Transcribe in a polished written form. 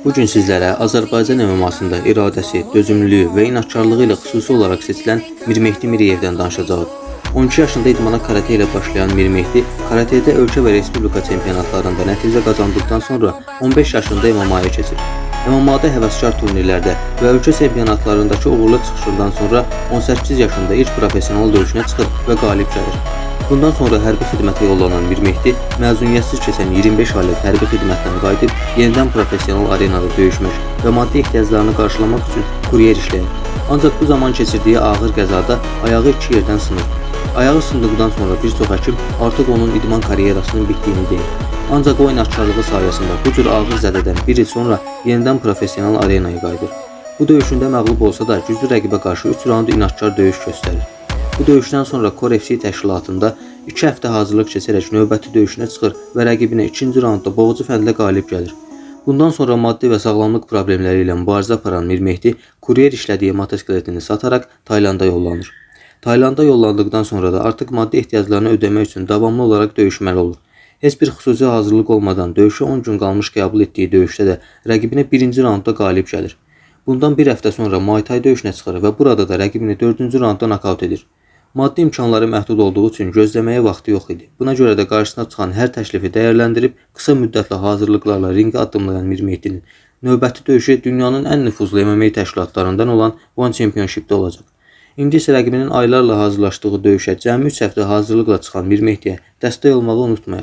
Bugün sizlərə Azərbaycan MMA-sında iradəsi, dözümlülüyü və inatkarlığı ilə xüsusi olaraq seçilən Mirmehdi Miriyevdən danışacağıq. 12 yaşında idmana karate ilə başlayan Mirmehdi, karatedə ölkə və respublika çempionatlarında nəticə qazandıqdan sonra 15 yaşında MMA-ya keçir. MMA-da həvəskar turnirlərdə və ölkə çempionatlarındakı uğurlu çıxışından sonra 18 yaşında ilk professional döyüşünə çıxır və qalib gəlir. Bundan sonra hərbi xidmətə yollanan Mirmehdi məzuniyyətsiz keçən 25 aylıq hərbi xidmətdən qayıdıb yenidən professional arenada döyüşmək və maddi ehtiyaclarını qarşılamaq üçün kuryer işləyir. Ancaq bu zaman keçirdiyi ağır qəzada ayağı 2 yerdən sınır. Ayağı sındıqdan sonra bir çox həkim artıq onun idman karyerasının bitdiyini deyir. Ancaq o inatkarlığı sayəsində bu cür ağır zədədən bir il sonra yenidən professional arenaya qayıdır. Bu döyüşündə məğlub olsa da güclü rəqibə qarşı 3 raund inatkar döyüş göstərir. Bu döyüşdən sonra Core FC təşkilatında 2 həftə hazırlıq keçərək növbəti döyüşünə çıxır və rəqibinə 2-ci raundda boğucu fəndlə qalib gəlir. Bundan sonra maddi və sağlamlıq problemləri ilə mübarizə aparan Mirmehdi kuryer işlədiyi motosikletini sataraq Taylanda yollanır. Taylanda yollandıqdan sonra da artıq maddi ehtiyaclarını ödəmək üçün davamlı olaraq döyüşməli olur. Heç bir xüsusi hazırlıq olmadan döyüşə 10 gün qalmış qəbul etdiyi döyüşdə də rəqibinə 1-ci raundda qalib gəlir. Bundan bir həftə sonra Muay Thai döyüşünə çıxır və burada da rəqibini 4-cü raundda nakavt edir. Maddi imkanları məhdud olduğu üçün gözləməyə vaxtı yox idi. Buna görə də qarşısına çıxan hər təklifi dəyərləndirib qısa müddətli hazırlıqlarla ringə addımlayan Mirmehdinin növbəti döyüşü dünyanın ən nüfuzlu MMA təşkilatlarından olan One Championship-də olacaq. İndi isə rəqibinin aylarla hazırlaşdığı döyüşə cəmi 3 həftə hazırlıqla çıxan Mirmehdiyə dəstək olmağı unutmayaq.